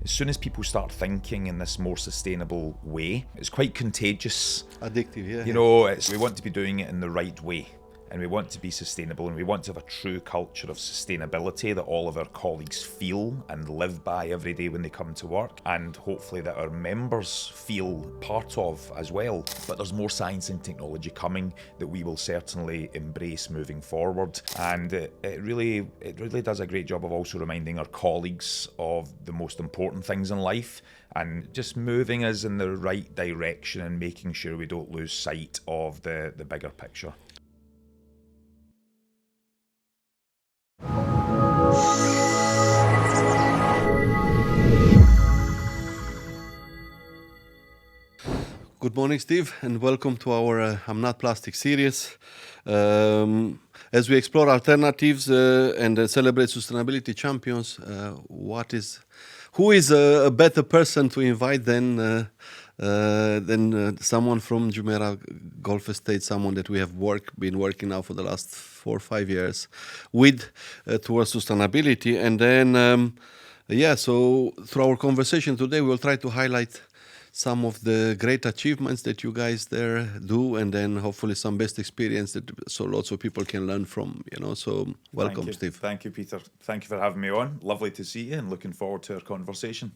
as soon as people start thinking in this more sustainable way, it's quite contagious. Addictive, yeah. You know, we want to be doing it in the right way. And we want to be sustainable, and we want to have a true culture of sustainability that all of our colleagues feel and live by every day when they come to work, and hopefully that our members feel part of as well. But there's more science and technology coming that we will certainly embrace moving forward, and it really does a great job of also reminding our colleagues of the most important things in life, and just moving us in the right direction and making sure we don't lose sight of the bigger picture. Good morning, Steve, and welcome to our I'm Not Plastic series. As we explore alternatives and celebrate sustainability champions, who is a better person to invite than someone from Jumeirah Golf Estates, someone that we have been working now for the last 4 or 5 years with towards sustainability. And then, so through our conversation today, we'll try to highlight some of the great achievements that you guys there do, and then hopefully some best experience so lots of people can learn from, So welcome, Steve. Thank you, Peter. Thank you for having me on. Lovely to see you, and looking forward to our conversation.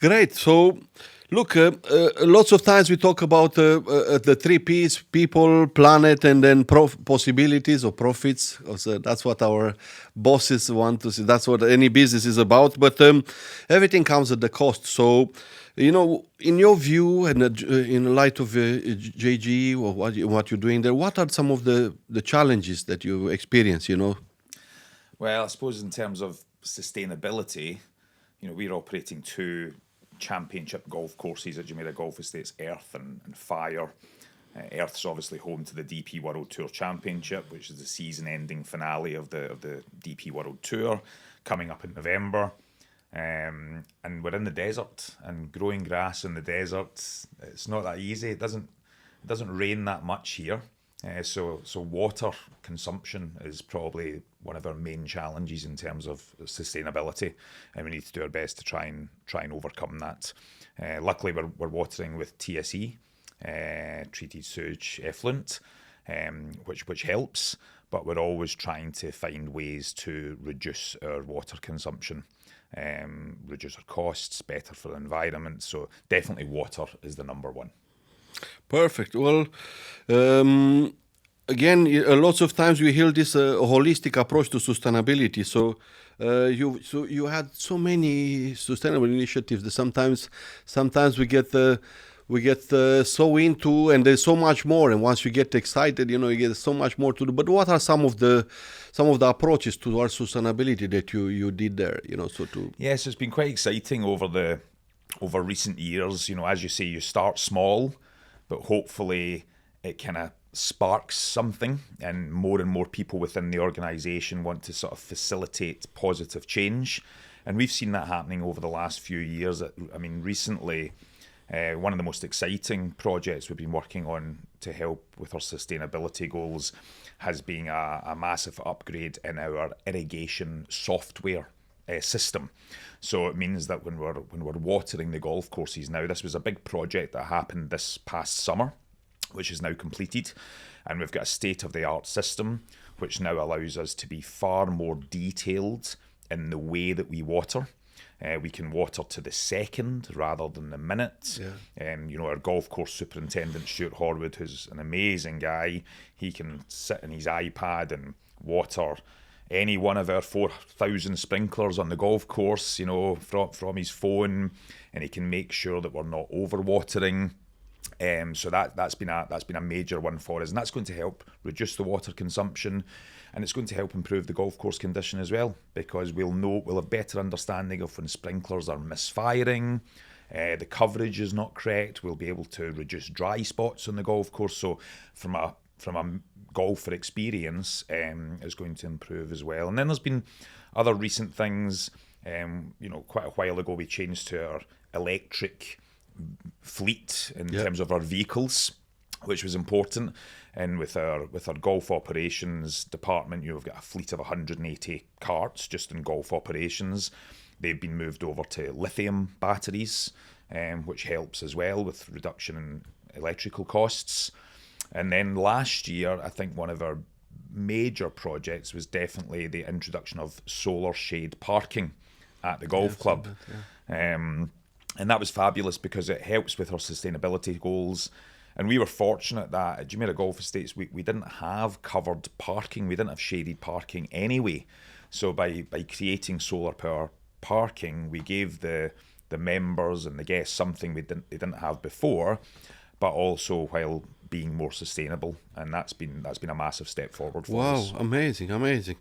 Great. So, look, lots of times we talk about the 3 Ps: people, planet, and then possibilities or profits. Also, that's what our bosses want to see. That's what any business is about. But everything comes at the cost. So, in your view, and in light of JG or what you're doing there, what are some of the challenges that you experience? Well, I suppose in terms of sustainability, we're operating 2 championship golf courses at Jumeirah Golf Estates, Earth and Fire. Earth's obviously home to the DP World Tour Championship, which is the season-ending finale of the DP World Tour, coming up in November. And we're in the desert, and growing grass in the desert, it's not that easy. It doesn't rain that much here. So water consumption is probably one of our main challenges in terms of sustainability, and we need to do our best to try and overcome that. Luckily, we're watering with TSE, treated sewage effluent, which helps, but we're always trying to find ways to reduce our water consumption, reduce our costs, better for the environment. So definitely water is the number one. Perfect. Well, again, lots of times we hear this holistic approach to sustainability. So you had so many sustainable initiatives that sometimes we get so into, and there's so much more. And once you get excited, you get so much more to do. But what are some of the approaches towards sustainability that you did there? Yes, it's been quite exciting over recent years. As you say, you start small, but hopefully it kind of sparks something, and more people within the organisation want to sort of facilitate positive change. And we've seen that happening over the last few years. I mean, recently, one of the most exciting projects we've been working on to help with our sustainability goals has been a massive upgrade in our irrigation software system. So it means that when we're watering the golf courses now, this was a big project that happened this past summer, which is now completed, and we've got a state-of-the-art system which now allows us to be far more detailed in the way that we water. We can water to the second rather than the minute. Yeah. Our golf course superintendent, Stuart Horwood, who's an amazing guy, he can sit in his iPad and water any one of our 4,000 sprinklers on the golf course, from his phone, and he can make sure that we're not overwatering. So that's been a major one for us, and that's going to help reduce the water consumption, and it's going to help improve the golf course condition as well, because we'll have better understanding of when sprinklers are misfiring, the coverage is not correct. We'll be able to reduce dry spots on the golf course. So from a golfer experience, is going to improve as well. And then there's been other recent things. Quite a while ago we changed to our electric fleet in terms of our vehicles, which was important. And with our golf operations department, we've got a fleet of 180 carts just in golf operations. they've been moved over to lithium batteries, which helps as well with reduction in electrical costs. And then last year, I think one of our major projects was definitely the introduction of solar shade parking at the golf club. And that was fabulous because it helps with our sustainability goals. And we were fortunate that at Jumeirah Golf Estates, we didn't have covered parking. We didn't have shaded parking anyway. So by creating solar power parking, we gave the members and the guests something they didn't have before, but also while being more sustainable. And that's been a massive step forward for us. Wow, amazing.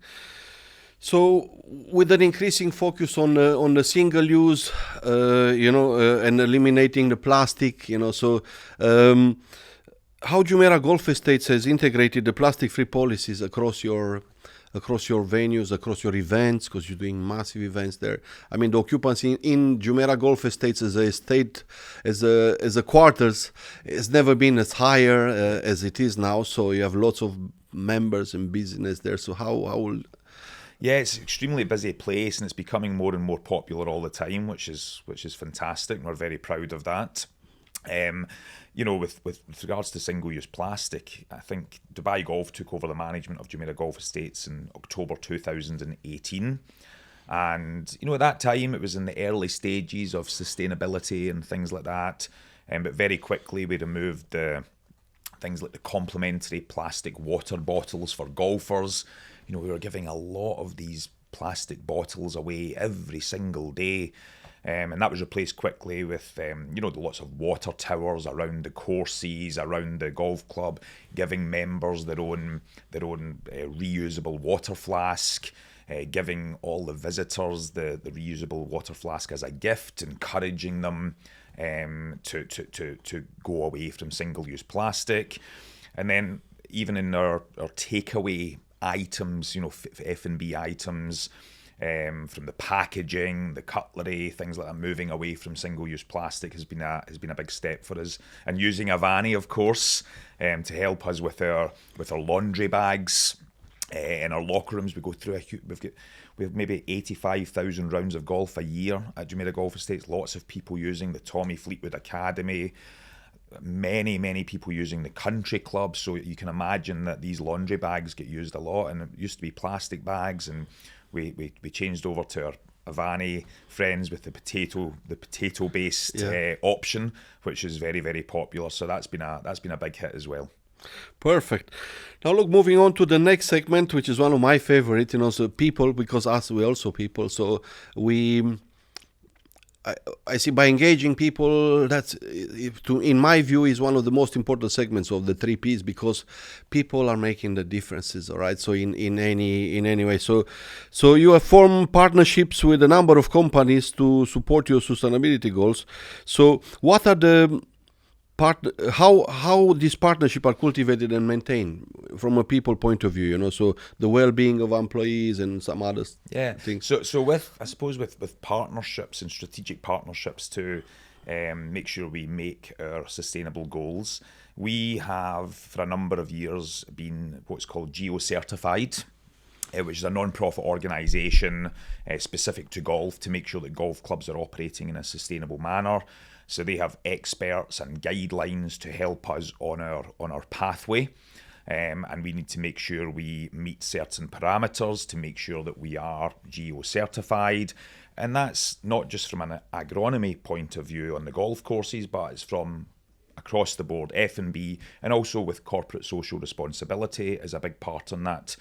So, with an increasing focus on the single use, and eliminating the plastic, so how Jumeirah Golf Estates has integrated the plastic-free policies across your venues, across your events, because you're doing massive events there. I mean, the occupancy in Jumeirah Golf Estates as a quarters has never been as higher as it is now. So you have lots of members and business there. So how Yeah, it's an extremely busy place, and it's becoming more and more popular all the time, which is fantastic, and we're very proud of that. With regards to single-use plastic, I think Dubai Golf took over the management of Jumeirah Golf Estates in October 2018. And, at that time, it was in the early stages of sustainability and things like that. But very quickly, we removed things like the complimentary plastic water bottles for golfers. We were giving a lot of these plastic bottles away every single day. And that was replaced quickly with, lots of water towers around the courses, around the golf club, giving members their own reusable water flask, giving all the visitors the reusable water flask as a gift, encouraging them to go away from single-use plastic. And then even in our takeaway items, F&B items, from the packaging, the cutlery, things like that, moving away from single-use plastic has been a big step for us. And using Avani, of course, to help us with our laundry bags. In our locker rooms, we go through we have maybe 85,000 rounds of golf a year at Jumeirah Golf Estates. Lots of people using the Tommy Fleetwood Academy. Many people using the country club, so you can imagine that these laundry bags get used a lot, and it used to be plastic bags, and we changed over to our Avani friends with the potato based option, which is very, very popular. So that's been a big hit as well. Perfect. Now look, moving on to the next segment, which is one of my favorite, so people, because we're also people, so I see by engaging people, in my view, is one of the most important segments of the 3 Ps, because people are making the differences, all right? So in any way. So you have formed partnerships with a number of companies to support your sustainability goals. So what are the how these partnerships are cultivated and maintained from a people point of view, so the well-being of employees and some other things. So with partnerships and strategic partnerships to make sure we make our sustainable goals, we have for a number of years been what's called geo-certified, which is a non-profit organisation specific to golf, to make sure that golf clubs are operating in a sustainable manner. So they have experts and guidelines to help us on our pathway, and we need to make sure we meet certain parameters to make sure that we are geo-certified. And that's not just from an agronomy point of view on the golf courses, but it's from across the board, F&B, and also with corporate social responsibility is a big part on that.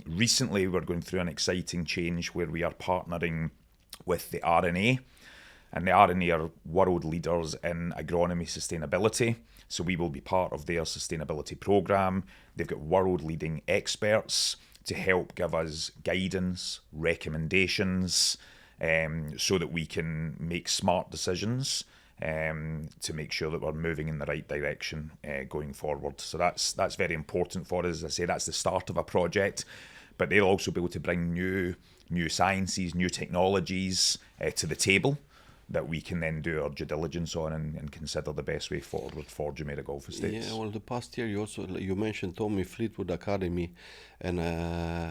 Recently, we're going through an exciting change where we are partnering with the RNA. And the RNA are world leaders in agronomy sustainability. So we will be part of their sustainability programme. They've got world-leading experts to help give us guidance, recommendations, so that we can make smart decisions to make sure that we're moving in the right direction going forward. So that's very important for us. As I say, that's the start of a project, but they'll also be able to bring new sciences, new technologies to the table. that we can then do our due diligence on and consider the best way forward for Jumeirah Golf Estates. Yeah, well, the past year you mentioned Tommy Fleetwood Academy, and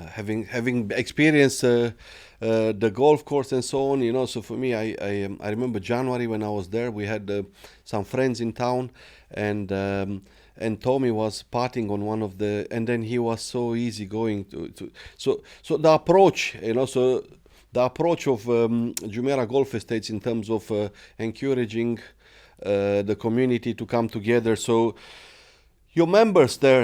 having experienced the golf course and so on, So for me, I remember January when I was there. We had some friends in town, and Tommy was partying on one of the, and then he was so easygoing so the approach, so the approach of Jumeirah Golf Estates in terms of encouraging the community to come together. So your members there,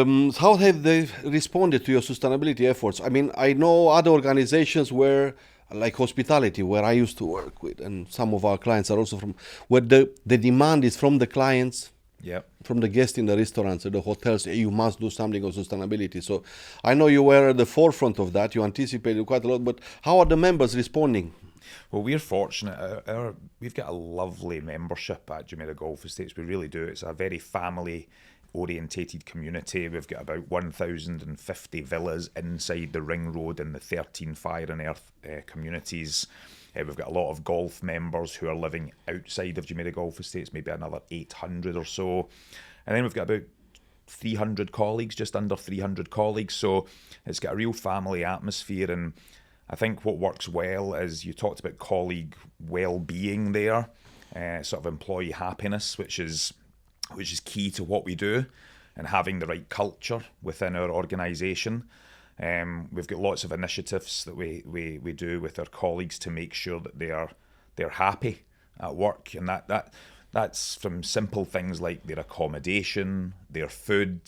how have they responded to your sustainability efforts? I mean, I know other organizations where, like hospitality, where I used to work with, and some of our clients are also from, where the demand is from the clients, from the guests in the restaurants or the hotels. You must do something on sustainability. So I know you were at the forefront of that. You anticipated quite a lot, but how are the members responding? Well, we're fortunate. We've got a lovely membership at Jumeirah Golf Estates. We really do. It's a very family-orientated community. We've got about 1,050 villas inside the ring road in the 13 fire and earth communities. We've got a lot of golf members who are living outside of Jumeirah Golf Estates, maybe another 800 or so. And then we've got about 300 colleagues, just under 300 colleagues. So it's got a real family atmosphere. And I think what works well is, you talked about colleague well-being there, sort of employee happiness, which is key to what we do, and having the right culture within our organisation. We've got lots of initiatives that we do with our colleagues to make sure that they're happy at work, and that's from simple things like their accommodation, their food,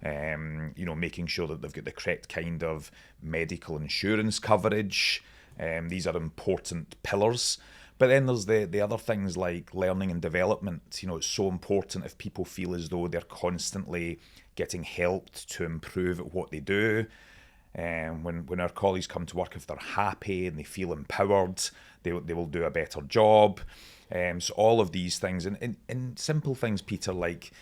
making sure that they've got the correct kind of medical insurance coverage. These are important pillars. But then there's the other things like learning and development. It's so important if people feel as though they're constantly getting helped to improve at what they do. When our colleagues come to work, if they're happy and they feel empowered, they will do a better job. So all of these things, and simple things, Peter, like,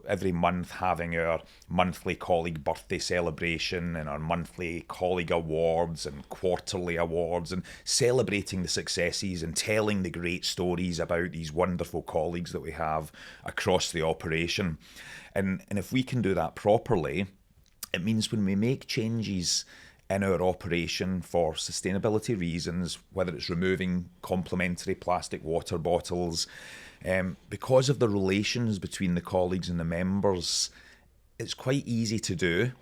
every month having our monthly colleague birthday celebration and our monthly colleague awards and quarterly awards, and celebrating the successes and telling the great stories about these wonderful colleagues that we have across the operation. And if we can do that properly, it means when we make changes in our operation for sustainability reasons, whether it's removing complementary plastic water bottles, because of the relations between the colleagues and the members, it's quite easy to do.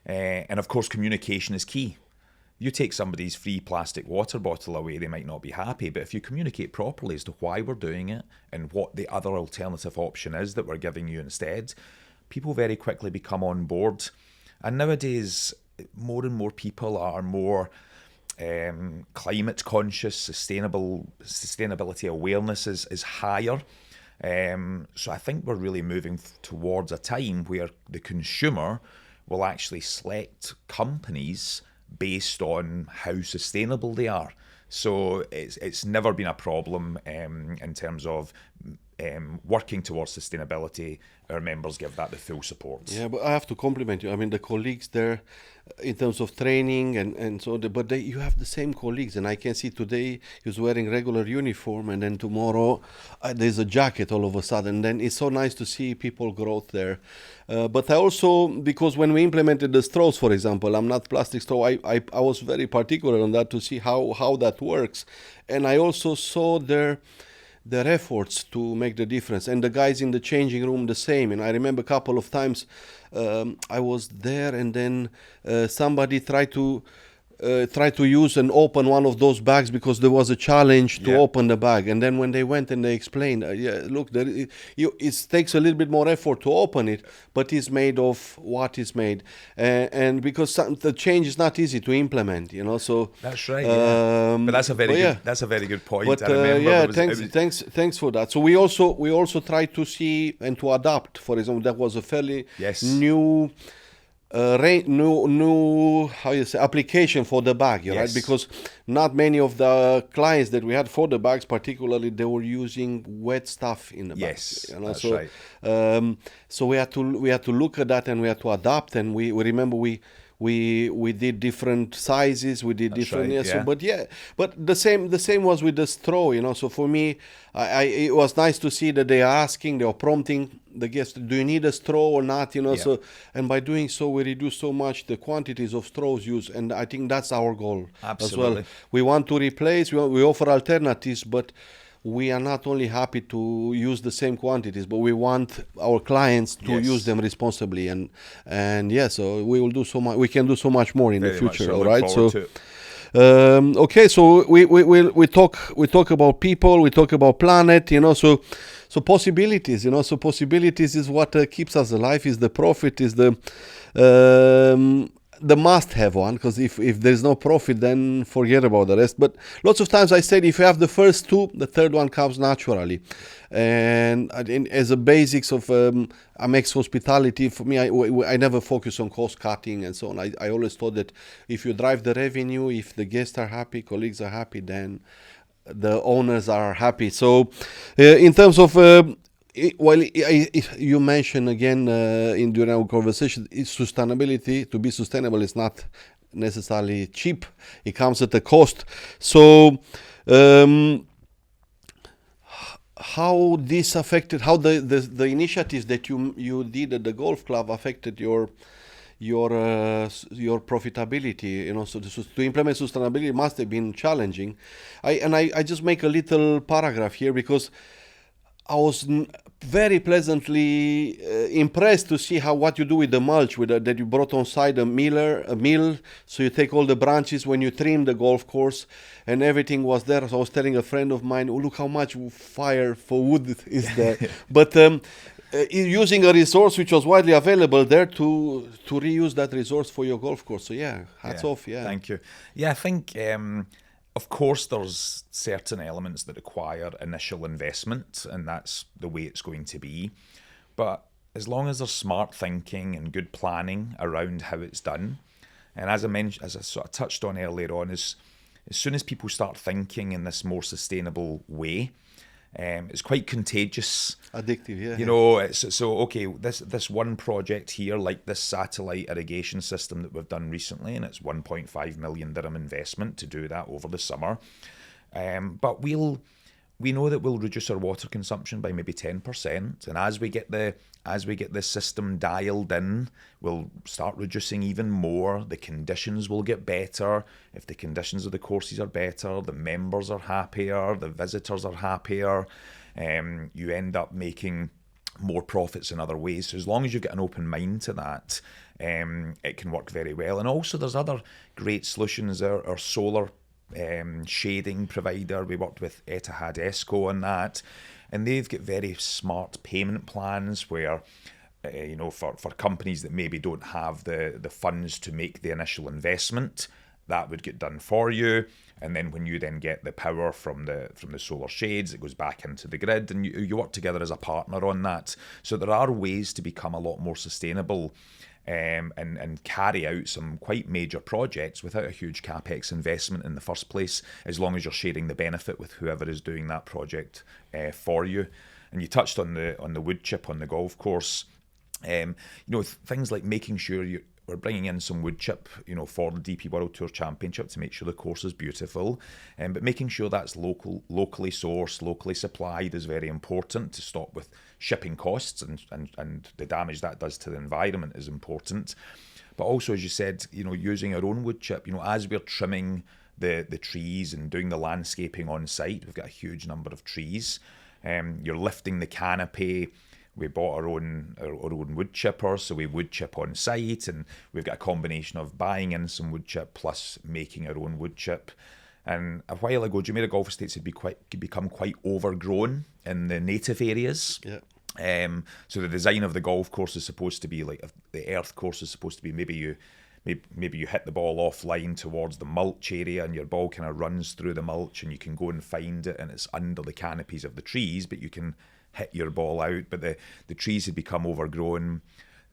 And of course, communication is key. You take somebody's free plastic water bottle away, they might not be happy, but if you communicate properly as to why we're doing it and what the other alternative option is that we're giving you instead, people very quickly become on board. And nowadays, more and more people are more climate conscious. Sustainability awareness is higher. So I think we're really moving towards a time where the consumer will actually select companies based on how sustainable they are. So it's never been a problem in terms of working towards sustainability. Our members give that the full support. Yeah, but I have to compliment you. I mean, the colleagues there, in terms of training and so, but you have the same colleagues, and I can see today he's wearing regular uniform, and then tomorrow there's a jacket all of a sudden. And then it's so nice to see people growth there. But I also, because when we implemented the straws, for example, IAMNOTPLASTIC straw, I was very particular on that to see how that works, and I also saw their efforts to make the difference, and the guys in the changing room the same. And I remember a couple of times I was there, and then somebody tried to use and open one of those bags because there was a challenge to open the bag. And then when they went and they explained, look, it takes a little bit more effort to open it, but it's made of what is made. And because the change is not easy to implement, so that's right. But that's a very good point. But I remember thanks for that. So we also try to see and to adapt. For example, that was a fairly new application for the bag, right? Because not many of the clients that we had for the bags, particularly, they were using wet stuff in the bags. That's right. So we had to look at that, and we had to adapt. And we remember we we did different sizes, we did different, right, yeah. So, yeah. but the same was with the straw, you know. So for me, it was nice to see that they are prompting the guests, do you need a straw or not, you know. Yeah. So, and by doing so, we reduce so much the quantities of straws used, and I think that's our goal as well. Absolutely. We want to replace, we offer alternatives, but we are not only happy to use the same quantities, but we want our clients to Yes. use them responsibly, and yeah, so we will do so much. We can do so much more in Very the much future. so. All Look right, forward so. to it. Okay, so we talk about people, we talk about planet, you know. So possibilities, you know. So possibilities is what keeps us alive. Is the profit, is the must-have one, because if there's no profit, then forget about the rest. But lots of times I said, if you have the first two, the third one comes naturally. And as a basics of Amex hospitality, for me, I never focus on cost cutting and so on. I always thought that if you drive the revenue, if the guests are happy, colleagues are happy, then the owners are happy. So in terms of you mentioned again during our conversation, sustainability. To be sustainable is not necessarily cheap. It comes at a cost. So how this affected, how the initiatives that you did at the golf club affected your profitability, you know. So to implement sustainability must have been challenging. I just make a little paragraph here because I was very pleasantly impressed to see what you do with the mulch, that you brought on site a mill. So you take all the branches when you trim the golf course, and everything was there. So I was telling a friend of mine, oh, look how much fire for wood is there. But using a resource which was widely available there to reuse that resource for your golf course. So yeah, hats off. Yeah. Thank you. Yeah, I think of course there's certain elements that require initial investment, and that's the way it's going to be. But as long as there's smart thinking and good planning around how it's done, and as I sort of touched on earlier on, as soon as people start thinking in this more sustainable way, it's quite contagious. Addictive, yeah. You know, okay, this one project here, like this satellite irrigation system that we've done recently, and it's 1.5 million dirham investment to do that over the summer. But we know that we'll reduce our water consumption by maybe 10%, and as we get the system dialed in, we'll start reducing even more. The conditions will get better. If the conditions of the courses are better, the members are happier, the visitors are happier. You end up making more profits in other ways. So as long as you've got an open mind to that, it can work very well. And also there's other great solutions. Our solar shading provider, we worked with Etihad Esco on that, and they've got very smart payment plans where for companies that maybe don't have the funds to make the initial investment, that would get done for you. And then when you then get the power from the solar shades, it goes back into the grid, and you work together as a partner on that. So there are ways to become a lot more sustainable and carry out some quite major projects without a huge capex investment in the first place, as long as you're sharing the benefit with whoever is doing that project for you. And you touched on the wood chip on the golf course. Things like making sure we're bringing in some wood chip, for the DP World Tour Championship to make sure the course is beautiful. But making sure that's locally sourced, locally supplied is very important to stop with shipping costs and the damage that does to the environment is important. But also, as you said, using our own wood chip, as we're trimming the trees and doing the landscaping on site, we've got a huge number of trees. You're lifting the canopy. We bought our own wood chipper, so we wood chip on site, and we've got a combination of buying in some wood chip plus making our own wood chip. And a while ago, Jumeirah Golf Estates had become quite overgrown in the native areas. Yeah. So the design of the golf course is supposed to be like the earth course is supposed to be maybe you hit the ball offline towards the mulch area, and your ball kind of runs through the mulch, and you can go and find it, and it's under the canopies of the trees, but you can hit your ball out. But the trees had become overgrown,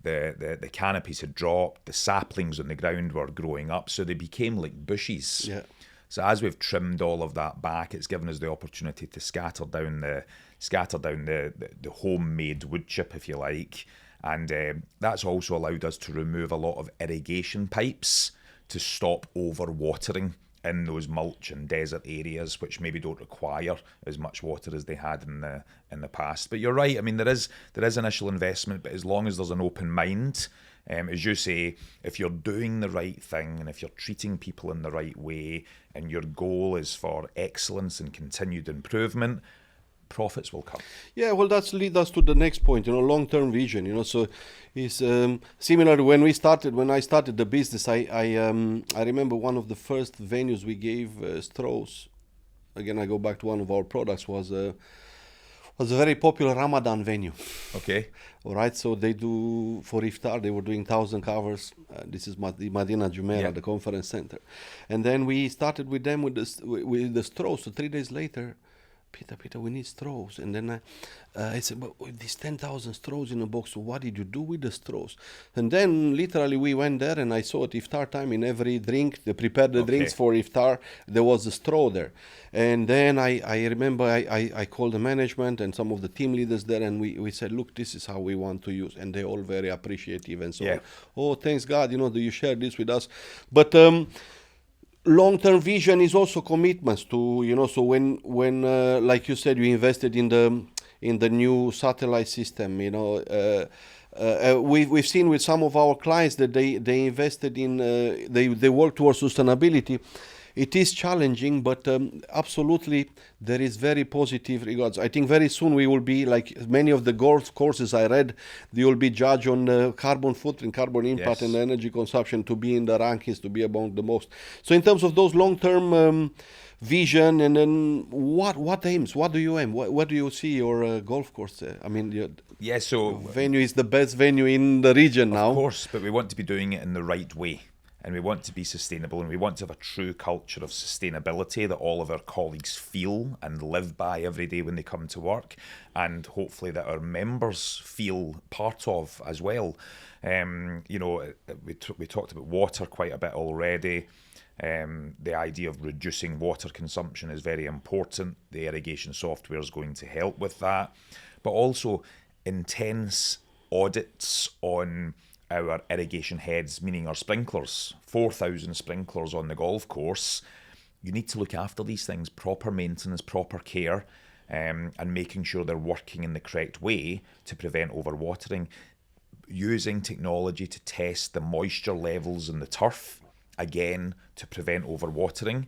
the canopies had dropped, the saplings on the ground were growing up, so they became like bushes. Yeah. So as we've trimmed all of that back, it's given us the opportunity to scatter down the homemade wood chip, if you like, And that's also allowed us to remove a lot of irrigation pipes to stop over-watering in those mulch and desert areas, which maybe don't require as much water as they had in the past. But you're right. I mean, there is initial investment, but as long as there's an open mind, as you say, if you're doing the right thing and if you're treating people in the right way, and your goal is for excellence and continued improvement, profits will come. Yeah, well, that's lead us to the next point. Long-term vision. So it's similar to when I started the business. I remember one of the first venues we gave straws. Again, I go back to one of our products was a very popular Ramadan venue. Okay. All right. So they do for iftar. They were doing 1,000 covers. This is the Madina Jumeirah, the conference center, and then we started with them with the straws. So 3 days later, Peter, we need straws. And then I said, but with these 10,000 straws in a box, so what did you do with the straws? And then literally we went there, and I saw at iftar time in every drink, they prepared the drinks for iftar, there was a straw there. And then I remember I called the management and some of the team leaders there, and we said, look, this is how we want to use. And they all very appreciative and so on. Oh, thanks God, do you share this with us? But long-term vision is also commitments to, so when like you said, you invested in the new satellite system, we've seen with some of our clients that they invested in, they work towards sustainability. It is challenging, but absolutely there is very positive regards. I think very soon we will be, like many of the golf courses I read, they will be judged on the carbon footprint, carbon impact, and energy consumption to be in the rankings, to be among the most. So in terms of those long-term vision, and then what aims? What do you aim? What do you see your golf course? I mean, so venue is the best venue in the region now. Of course, but we want to be doing it in the right way. And we want to be sustainable, and we want to have a true culture of sustainability that all of our colleagues feel and live by every day when they come to work, and hopefully that our members feel part of as well. We talked about water quite a bit already. The idea of reducing water consumption is very important. The irrigation software is going to help with that, but also intense audits on our irrigation heads, meaning our sprinklers, 4,000 sprinklers on the golf course. You need to look after these things, proper maintenance, proper care, and making sure they're working in the correct way to prevent overwatering. Using technology to test the moisture levels in the turf, again, to prevent overwatering.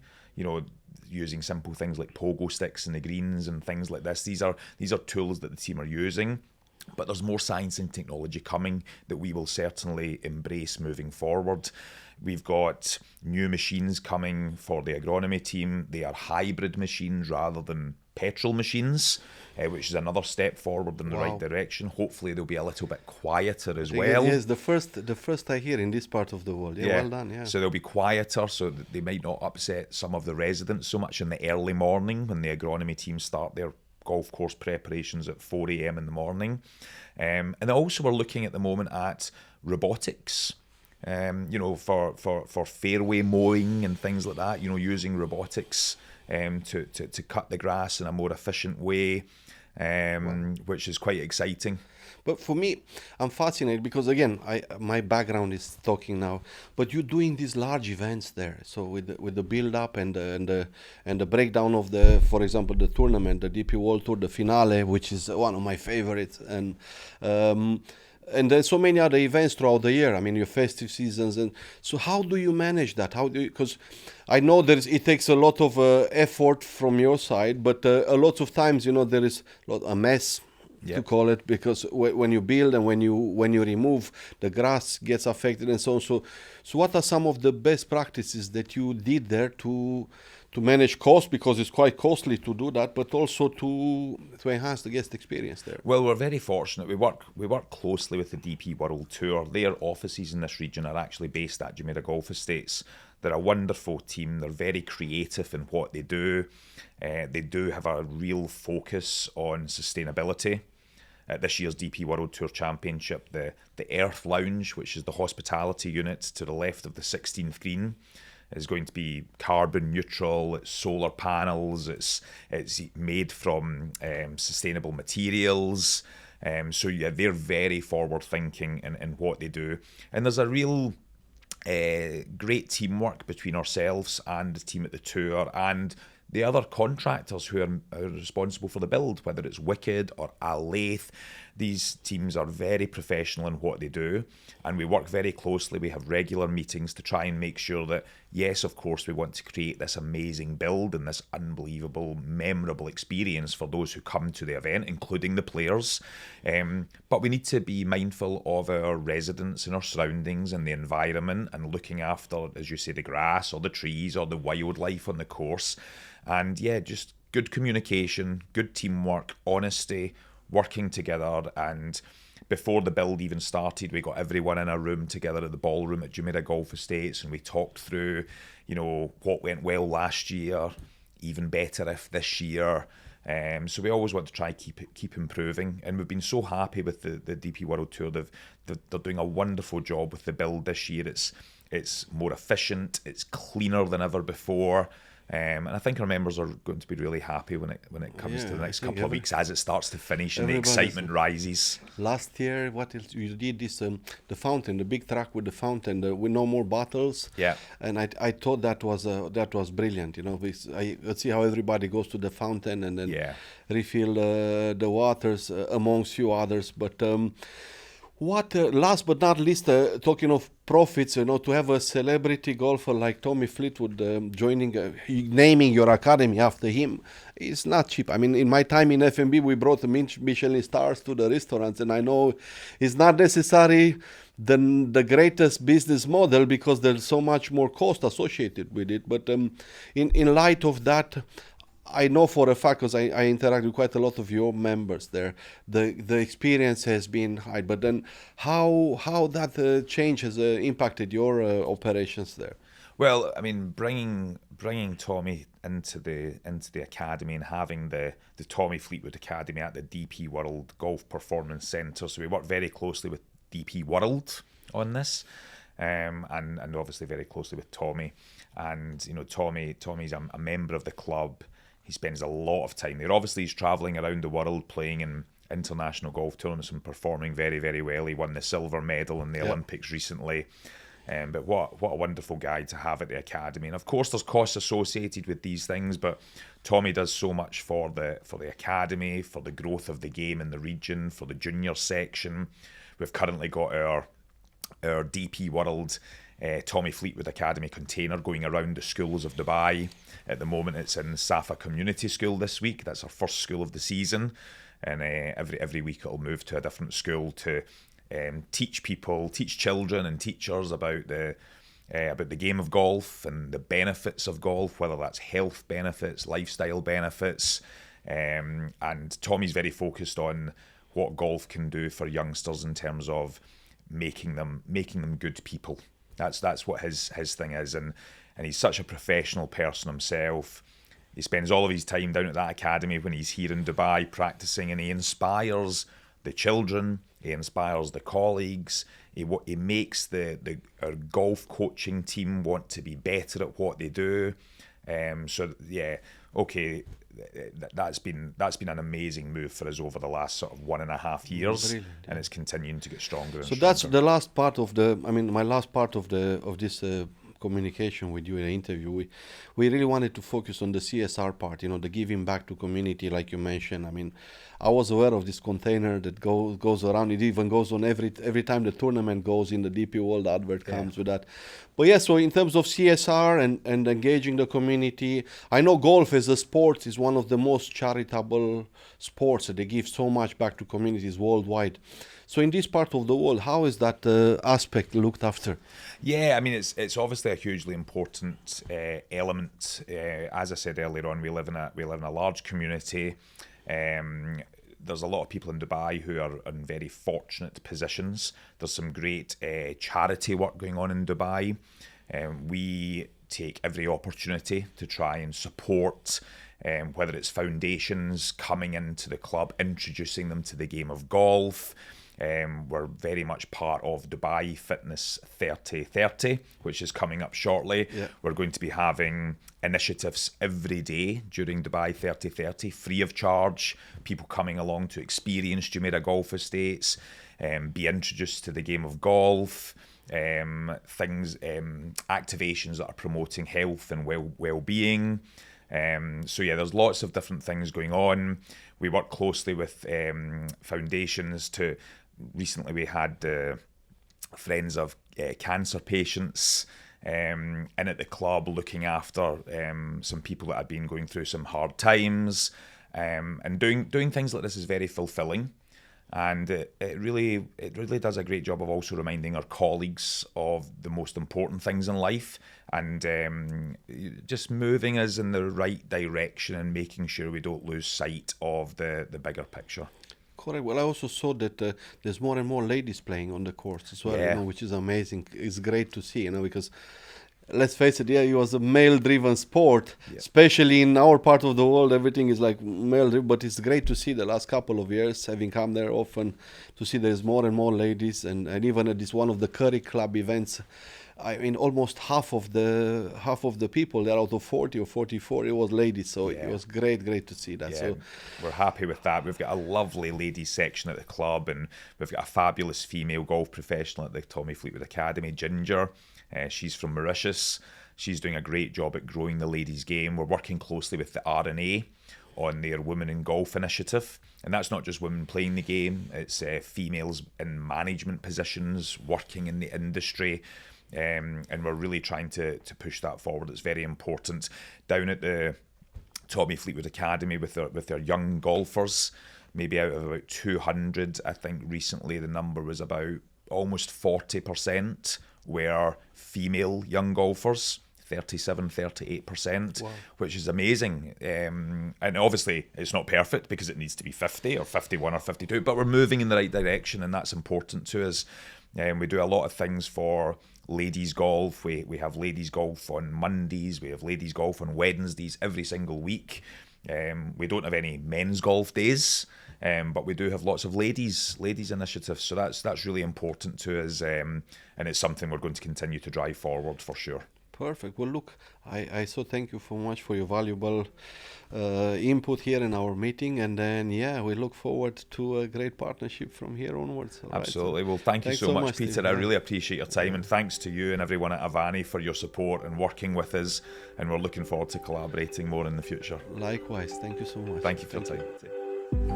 Using simple things like pogo sticks in the greens and things like this. These are tools that the team are using. But there's more science and technology coming that we will certainly embrace moving forward. We've got new machines coming for the agronomy team. They are hybrid machines rather than petrol machines, which is another step forward in the right direction. Hopefully they'll be a little bit quieter as well. Yes, the first I hear in this part of the world. Yeah, well done. Yeah. So they'll be quieter, so that they might not upset some of the residents so much in the early morning when the agronomy team start their golf course preparations at 4 a.m. in the morning. And also we're looking at the moment at robotics, for fairway mowing and things like that, using robotics to cut the grass in a more efficient way, which is quite exciting. But for me, I'm fascinated because, again, my background is talking now. But you're doing these large events there, so with the build up and the breakdown of for example, the tournament, the DP World Tour, the finale, which is one of my favorites, and there's so many other events throughout the year. I mean, your festive seasons, and so how do you manage that? Because I know it takes a lot of effort from your side, but a lot of times, there is a mess. To call it, because when you build and when you remove, the grass gets affected and so on. So what are some of the best practices that you did there to manage cost, because it's quite costly to do that, but also to enhance the guest experience there? Well, we're very fortunate. We work closely with the DP World Tour. Their offices in this region are actually based at Jumeirah Golf Estates. They're a wonderful team. They're very creative in what they do. They do have a real focus on sustainability. At this year's DP World Tour Championship, the Earth Lounge, which is the hospitality unit to the left of the 16th green, is going to be carbon neutral. It's solar panels. It's made from sustainable materials. So yeah, they're very forward thinking in what they do, and there's a real great teamwork between ourselves and the team at the tour and the other contractors who are responsible for the build, whether it's Wicked or Al Laith. These teams are very professional in what they do, and we work very closely. We have regular meetings to try and make sure that, yes, of course, we want to create this amazing build and this unbelievable, memorable experience for those who come to the event, including the players. But we need to be mindful of our residents and our surroundings and the environment, and looking after, as you say, the grass or the trees or the wildlife on the course. And yeah, just good communication, good teamwork, honesty, working together. And before the build even started, we got everyone in a room together at the ballroom at Jumeirah Golf Estates, and we talked through, what went well last year, even better if this year. So we always want to try keep improving, and we've been so happy with the DP World Tour. They're doing a wonderful job with the build this year. It's more efficient, it's cleaner than ever before. And I think our members are going to be really happy when it comes to the next couple of weeks as it starts to finish and the excitement rises. Last year, what else you did this the fountain, the big truck with the fountain, with no more bottles. Yeah. And I thought that was brilliant. Let's see how everybody goes to the fountain and then refill the waters amongst few others. But last but not least, talking of profits, to have a celebrity golfer like Tommy Fleetwood naming your academy after him, is not cheap. I mean, in my time in F&B, we brought the Michelin stars to the restaurants, and I know it's not necessarily the greatest business model because there's so much more cost associated with it. But in light of that, I know for a fact, because I interact with quite a lot of your members there, the experience has been high. But then how that change has impacted your operations there? Well, I mean, bringing Tommy into the academy and having the Tommy Fleetwood Academy at the DP World Golf Performance Centre. So we work very closely with DP World on this, and obviously very closely with Tommy. And Tommy's a member of the club. He spends a lot of time there. Obviously, he's travelling around the world playing in international golf tournaments and performing very, very well. He won the silver medal in the Olympics recently. But what a wonderful guy to have at the academy. And of course, there's costs associated with these things, but Tommy does so much for the academy, for the growth of the game in the region, for the junior section. We've currently got our DP World Tommy Fleetwood Academy container going around the schools of Dubai. At the moment, it's in Safa Community School this week. That's our first school of the season, and every week it'll move to a different school to teach children and teachers about the game of golf and the benefits of golf, whether that's health benefits, lifestyle benefits. And Tommy's very focused on what golf can do for youngsters in terms of making them good people. That's what his thing is, and he's such a professional person himself. He spends all of his time down at that academy when he's here in Dubai practicing, and he inspires the children, he inspires the colleagues, he makes our golf coaching team want to be better at what they do. That's been an amazing move for us over the last sort of 1.5 years. Brilliant. And it's continuing to get stronger. So that's the last part of my last part of this communication with you in the interview. We really wanted to focus on the CSR part, the giving back to community, like you mentioned. I mean, I was aware of this container that goes around. It even goes on every time the tournament goes in. The DP World advert comes with that. But yeah, so in terms of CSR and engaging the community, I know golf as a sport is one of the most charitable sports. They give so much back to communities worldwide. So in this part of the world, how is that aspect looked after? Yeah, I mean, it's obviously a hugely important element. As I said earlier on, we live in a large community. There's a lot of people in Dubai who are in very fortunate positions. There's some great charity work going on in Dubai. We take every opportunity to try and support, whether it's foundations coming into the club, introducing them to the game of golf. We're very much part of Dubai Fitness 3030, which is coming up shortly. Yeah. We're going to be having initiatives every day during Dubai 3030, free of charge. People coming along to experience Jumeirah Golf Estates, be introduced to the game of golf, activations that are promoting health and well-being. So yeah, there's lots of different things going on. We work closely with foundations to. Recently, we had friends of cancer patients in at the club looking after some people that had been going through some hard times, and doing things like this is very fulfilling. And it really does a great job of also reminding our colleagues of the most important things in life, and just moving us in the right direction and making sure we don't lose sight of the bigger picture. Correct. Well, I also saw that there's more and more ladies playing on the course as well, Yeah. which is amazing. It's great to see, because let's face it, it was a male-driven sport, especially in our part of the world. Everything is like male-driven, but it's great to see the last couple of years, having come there often, to see there's more and more ladies, and even at this one of the Curry Club events, I mean, almost half of the people there, out of 40 or 44, it was ladies. So it was great to see that. Yeah, So we're happy with that. We've got a lovely ladies section at the club, and we've got a fabulous female golf professional at the Tommy Fleetwood Academy, Ginger. She's from Mauritius. She's doing a great job at growing the ladies' game. We're working closely with the RNA on their Women in Golf initiative. And that's not just women playing the game, it's females in management positions, working in the industry. And we're really trying to push that forward. It's very important. Down at the Tommy Fleetwood Academy with their young golfers, maybe out of about 200, I think recently the number was about almost 40% were female young golfers. 38%, Wow. which is amazing. And obviously it's not perfect because it needs to be 50 or 51 or 52, but we're moving in the right direction, and that's important to us. We do a lot of things for ladies golf. We have ladies golf on Mondays, we have ladies golf on Wednesdays every single week. We don't have any men's golf days, but we do have lots of ladies initiatives, so that's really important to us, and it's something we're going to continue to drive forward for sure. perfect. Well, look, I so thank you so much for your valuable input here in our meeting, and then we look forward to a great partnership from here onwards. All right, Absolutely. so Well, thank you thanks so much, Peter. Stephen. I really appreciate your time, and thanks to you and everyone at Avani for your support and working with us, and we're looking forward to collaborating more in the future. Likewise, thank you so much. Thank you for your time.